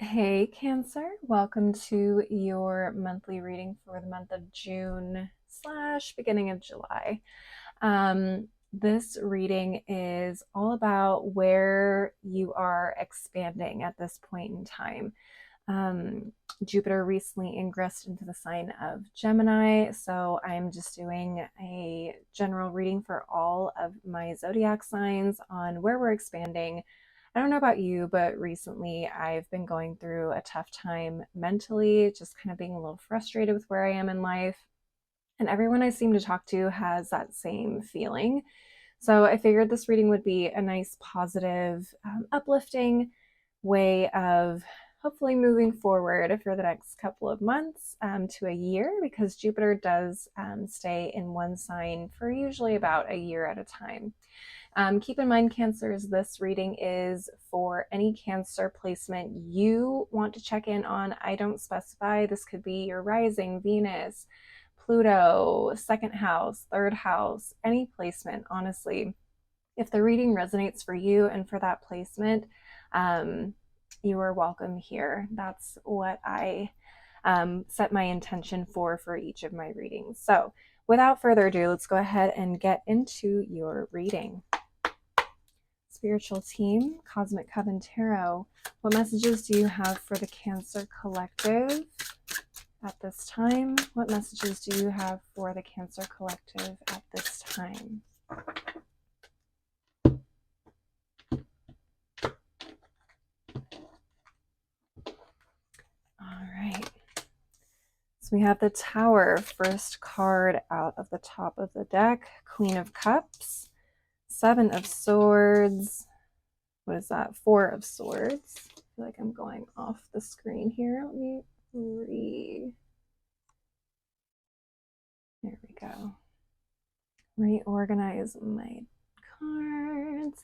Hey Cancer, welcome to your monthly reading for the month of June slash beginning of July. This reading is all about where you are expanding at this point in time. Um, Jupiter recently ingressed into the sign of Gemini, so I'm just doing a general reading for all of my zodiac signs on where we're expanding. I don't know about you, but recently I've been going through a tough time mentally, just kind of being a little frustrated with where I am in life. And everyone I seem to talk to has that same feeling. So I figured this reading would be a nice, positive, uplifting way of hopefully moving forward for the next couple of months to a year, because Jupiter does stay in one sign for usually about a year at a time. Keep in mind, Cancers, this reading is for any Cancer placement you want to check in on. I don't specify. This could be your rising, Venus, Pluto, second house, third house, any placement, honestly. If the reading resonates for you and for that placement, you are welcome here. That's what I set my intention for each of my readings. So without further ado, let's go ahead and get into your reading. Spiritual team, Cosmic Coven Tarot, what messages do you have for the Cancer Collective at this time? What messages do you have for the Cancer Collective at this time? All right. So we have the Tower, first card out of the top of the deck, Queen of Cups, Seven of Swords. What is that? Four of Swords. I feel like I'm going off the screen here. Let me There we go. Reorganize my cards.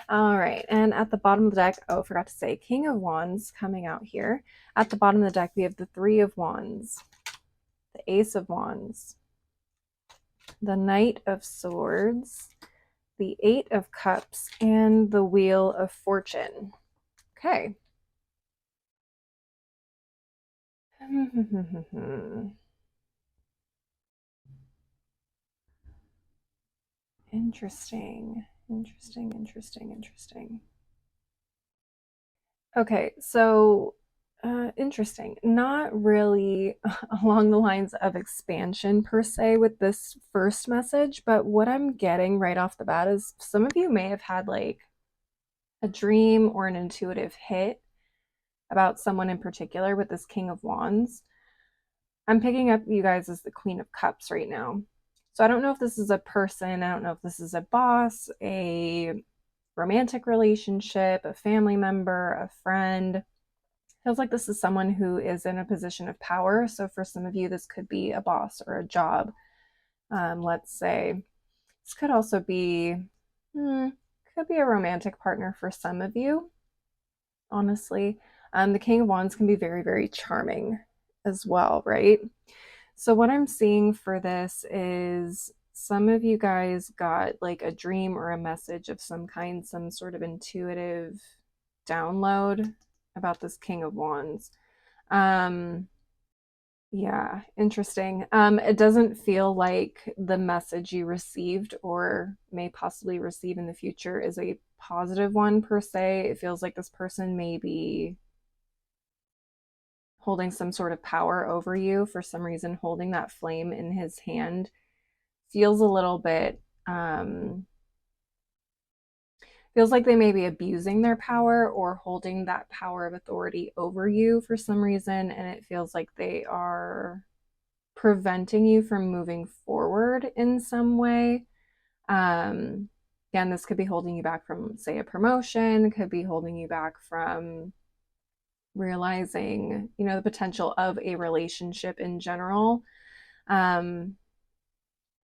All right, and at the bottom of the deck, oh, I forgot to say, King of Wands coming out here. At the bottom of the deck, we have the Three of Wands, the Ace of Wands, the Knight of Swords, the Eight of Cups, and the Wheel of Fortune. Okay. Interesting. Okay, so interesting. Not really along the lines of expansion per se with this first message, but what I'm getting right off the bat is some of you may have had like a dream or an intuitive hit about someone in particular with this King of Wands. I'm picking up you guys as the Queen of Cups right now. So I don't know if this is a person, I don't know if this is a boss, a romantic relationship, a family member, a friend. Feels like this is someone who is in a position of power. So for some of you, this could be a boss or a job. Let's say this could also be, could be a romantic partner for some of you. Honestly, the King of Wands can be very, very charming as well, right? So what I'm seeing for this is some of you guys got like a dream or a message of some kind, some sort of intuitive download about this King of Wands. Yeah, interesting. It doesn't feel like the message you received or may possibly receive in the future is a positive one per se. It feels like this person may be holding some sort of power over you for some reason. Holding that flame in his hand feels a little bit feels like they may be abusing their power or holding that power of authority over you for some reason, and it feels like they are preventing you from moving forward in some way. Again, this could be holding you back from, say, a promotion, could be holding you back from realizing, the potential of a relationship in general.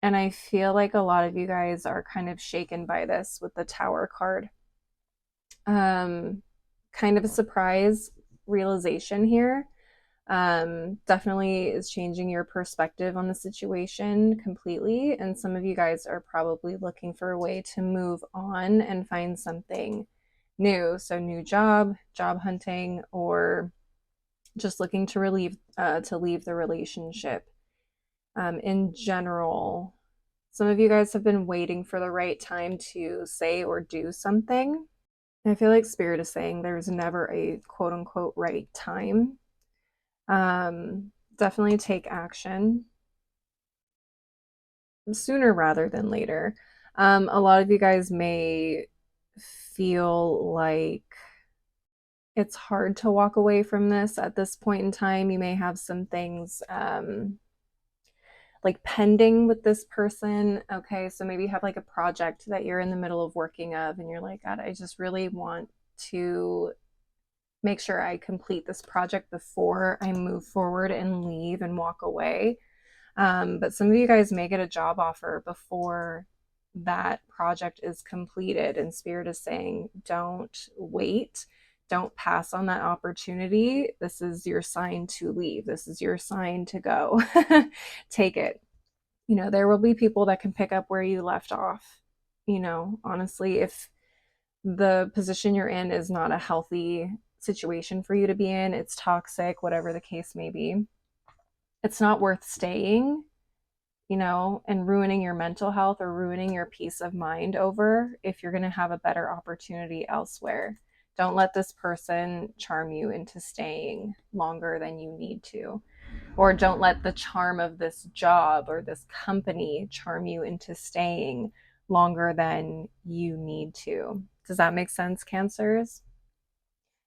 And I feel like a lot of you guys are kind of shaken by this with the Tower card. Kind of a surprise realization here. Definitely is changing your perspective on the situation completely. And some of you guys are probably looking for a way to move on and find something new. So new job, job hunting, or just looking to leave the relationship. In general, some of you guys have been waiting for the right time to say or do something. I feel like Spirit is saying there's never a quote unquote right time. Definitely take action sooner rather than later. A lot of you guys may feel like it's hard to walk away from this at this point in time. You may have some things like pending with this person. Okay, so maybe you have like a project that you're in the middle of working of, and you're like, God, I just really want to make sure I complete this project before I move forward and leave and walk away. But some of you guys may get a job offer before that project is completed, and Spirit is saying, don't wait. Don't pass on that opportunity. This is your sign to leave. This is your sign to go. Take it. There will be people that can pick up where you left off. Honestly, if the position you're in is not a healthy situation for you to be in, it's toxic, whatever the case may be, it's not worth staying, and ruining your mental health or ruining your peace of mind over if you're going to have a better opportunity elsewhere. Don't let this person charm you into staying longer than you need to. Or don't let the charm of this job or this company charm you into staying longer than you need to. Does that make sense, Cancers?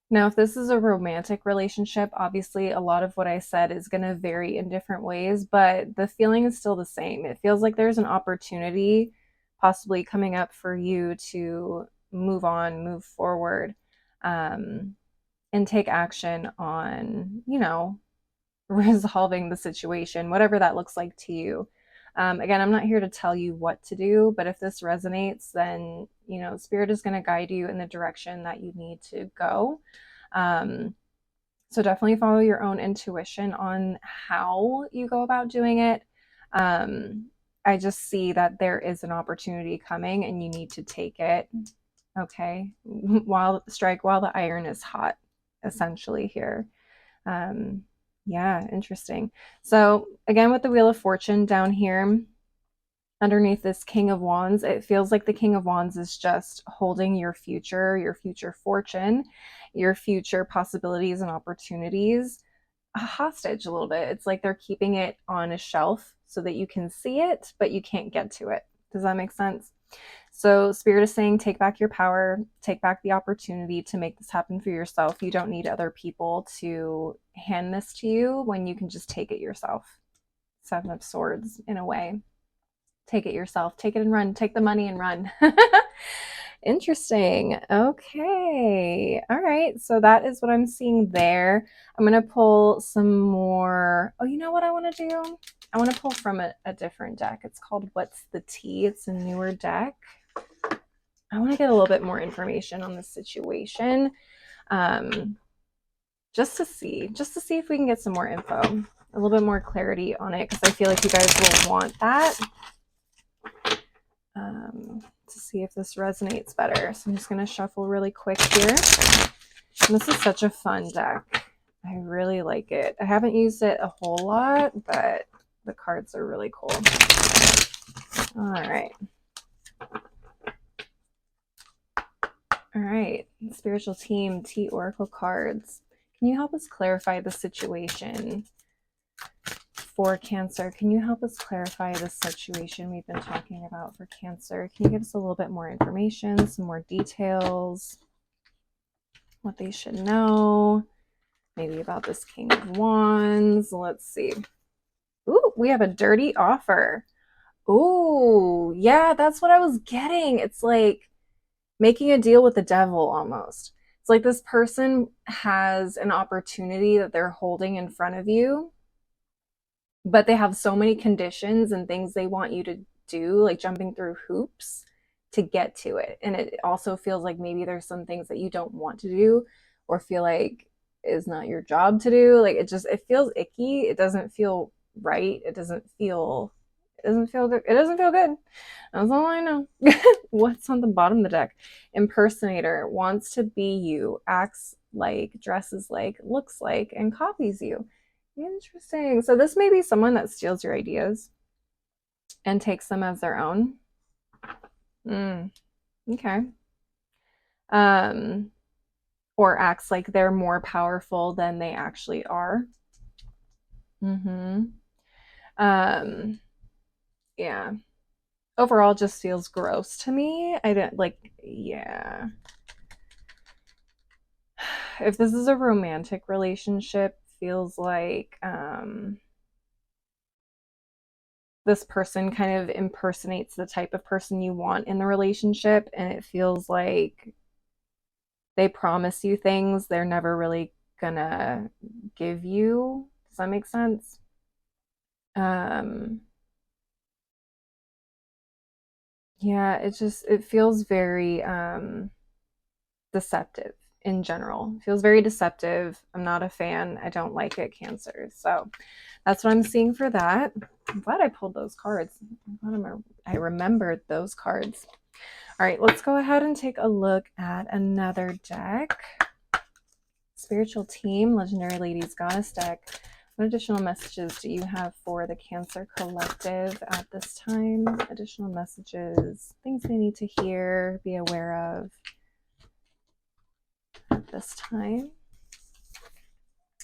Now, if this is a romantic relationship, obviously a lot of what I said is going to vary in different ways, but the feeling is still the same. It feels like there's an opportunity possibly coming up for you to move on, move forward, and take action on, resolving the situation, whatever that looks like to you. Again, I'm not here to tell you what to do, but if this resonates, then, Spirit is going to guide you in the direction that you need to go. So definitely follow your own intuition on how you go about doing it. I just see that there is an opportunity coming and you need to take it. Okay. Strike while the iron is hot, essentially here. Yeah, interesting. So again, with the Wheel of Fortune down here, underneath this King of Wands, it feels like the King of Wands is just holding your future fortune, your future possibilities and opportunities hostage a little bit. It's like they're keeping it on a shelf so that you can see it, but you can't get to it. Does that make sense? So Spirit is saying, take back your power, take back the opportunity to make this happen for yourself. You don't need other people to hand this to you when you can just take it yourself. Seven of Swords in a way. Take it yourself. Take it and run. Take the money and run. Interesting. Okay. All right. So that is what I'm seeing there. I'm going to pull some more. Oh, you know what I want to do? I want to pull from a different deck. It's called What's the Tea? It's a newer deck. I want to get a little bit more information on this situation. Just to see if we can get some more info, a little bit more clarity on it, because I feel like you guys will want that. To see if this resonates better. So I'm just going to shuffle really quick here. And this is such a fun deck. I really like it. I haven't used it a whole lot, but the cards are really cool. All right. All right. Spiritual Team, T Oracle cards. Can you help us clarify the situation for Cancer? Can you help us clarify the situation we've been talking about for Cancer? Can you give us a little bit more information, some more details, what they should know, maybe about this King of Wands? Let's see. Ooh, we have a dirty offer. Ooh, yeah, that's what I was getting. It's like making a deal with the devil almost. It's like this person has an opportunity that they're holding in front of you, but they have so many conditions and things they want you to do, like jumping through hoops to get to it. And it also feels like maybe there's some things that you don't want to do or feel like is not your job to do. Like it feels icky. It doesn't feel right. It doesn't feel It doesn't feel good. It doesn't feel good. That's all I know. What's on the bottom of the deck? Impersonator wants to be you, acts like, dresses like, looks like, and copies you. Interesting. So this may be someone that steals your ideas and takes them as their own. Okay. Um, or acts like they're more powerful than they actually are. Um, yeah. Overall, just feels gross to me. I don't like, yeah. If this is a romantic relationship, feels like this person kind of impersonates the type of person you want in the relationship, and it feels like they promise you things they're never really gonna give you. Does that make sense? Um, yeah, it feels very deceptive in general. It feels very deceptive. I'm not a fan. I don't like it, Cancer. So that's what I'm seeing for that. I'm glad I pulled those cards. I remembered those cards. All right, let's go ahead and take a look at another deck. Spiritual Team, Legendary Ladies Goddess deck. What additional messages do you have for the Cancer Collective at this time? Additional messages, things they need to hear, be aware of at this time.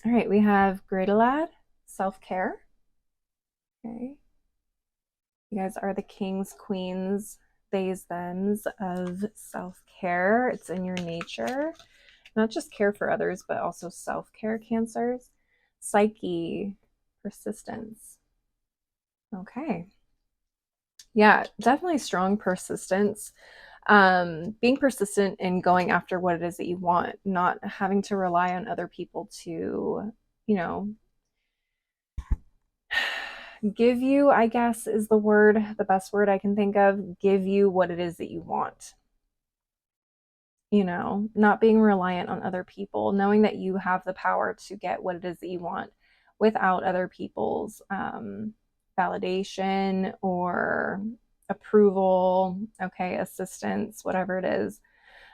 All right, we have Greatalad, self-care. Okay. You guys are the kings, queens, theys, thems of self-care. It's in your nature. Not just care for others, but also self-care, Cancers. Psyche, persistence. Okay. Yeah, definitely strong persistence. Being persistent in going after what it is that you want, not having to rely on other people to, you know, give you, I guess is the best word I can think of, give you what it is that you want. Not being reliant on other people, knowing that you have the power to get what it is that you want without other people's validation or approval, okay, assistance, whatever it is.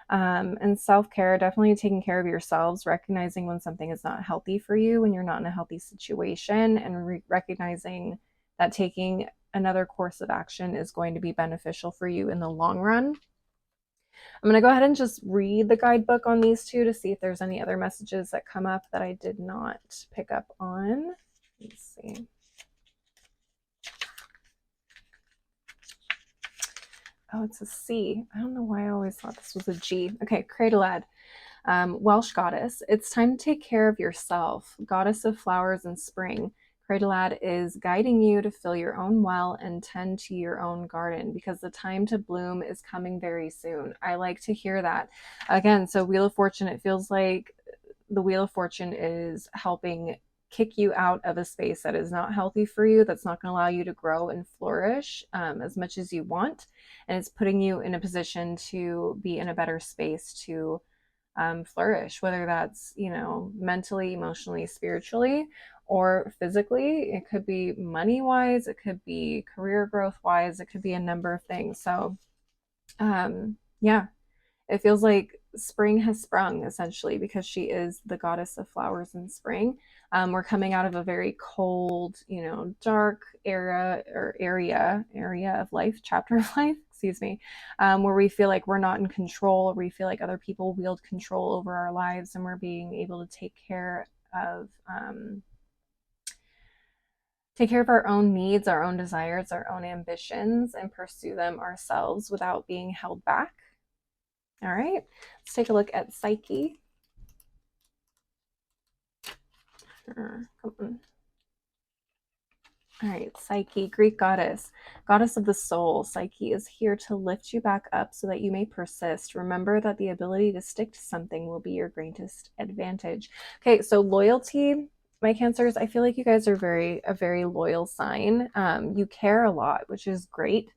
And self-care, definitely taking care of yourselves, recognizing when something is not healthy for you, when you're not in a healthy situation, and recognizing that taking another course of action is going to be beneficial for you in the long run. I'm going to go ahead and just read the guidebook on these two to see if there's any other messages that come up that I did not pick up on. Let's see. Oh, it's a C. I don't know why I always thought this was a G. Okay, Cradalad. Welsh goddess, it's time to take care of yourself. Goddess of flowers and spring, Cradalad is guiding you to fill your own well and tend to your own garden because the time to bloom is coming very soon. I like to hear that. Again, so Wheel of Fortune, it feels like the Wheel of Fortune is helping kick you out of a space that is not healthy for you, that's not going to allow you to grow and flourish as much as you want. And it's putting you in a position to be in a better space to flourish, whether that's, mentally, emotionally, spiritually, or physically. It could be money wise, it could be career growth wise, it could be a number of things. So, yeah, it feels like spring has sprung essentially because she is the goddess of flowers in spring. We're coming out of a very cold, dark area of life, chapter of life, excuse me, where we feel like we're not in control, where we feel like other people wield control over our lives, and we're being able to take care of our own needs, our own desires, our own ambitions, and pursue them ourselves without being held back. All right, let's take a look at Psyche. Come on. All right, Psyche, Greek goddess, goddess of the soul. Psyche is here to lift you back up so that you may persist. Remember that the ability to stick to something will be your greatest advantage. Okay, so loyalty, my Cancers, I feel like you guys are a very loyal sign. You care a lot, which is great.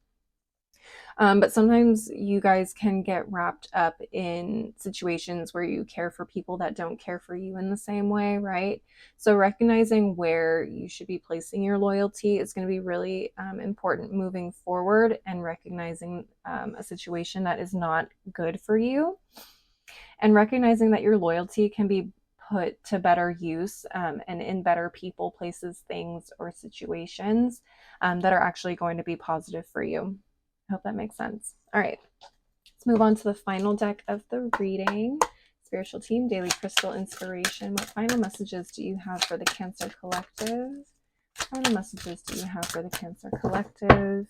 But sometimes you guys can get wrapped up in situations where you care for people that don't care for you in the same way, right? So recognizing where you should be placing your loyalty is going to be really important moving forward, and recognizing a situation that is not good for you, and recognizing that your loyalty can be put to better use and in better people, places, things, or situations that are actually going to be positive for you. I hope that makes sense. All right, let's move on to the final deck of the reading. Spiritual team, daily crystal inspiration. What final messages do you have for the Cancer Collective? What final messages do you have for the Cancer Collective?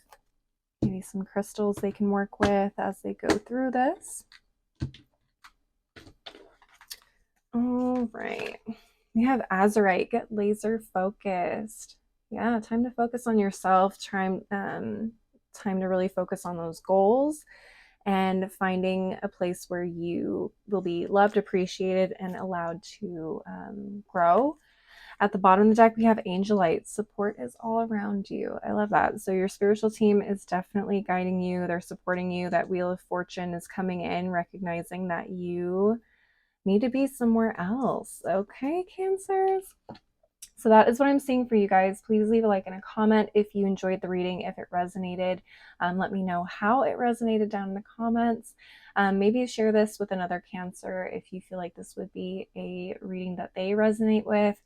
Maybe some crystals they can work with as they go through this. All right. We have Azurite. Get laser focused. Yeah, time to focus on yourself. Time to really focus on those goals and finding a place where you will be loved, appreciated, and allowed to grow. At the bottom of the deck, we have Angelite. Support is all around you. I love that. So your spiritual team is definitely guiding you. They're supporting you. That Wheel of Fortune is coming in, recognizing that you need to be somewhere else. Okay, Cancers? So that is what I'm seeing for you guys. Please leave a like and a comment if you enjoyed the reading, if it resonated. Let me know how it resonated down in the comments. Maybe share this with another Cancer if you feel like this would be a reading that they resonate with.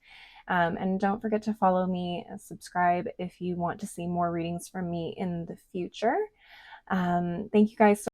And don't forget to follow me and subscribe if you want to see more readings from me in the future. Thank you guys so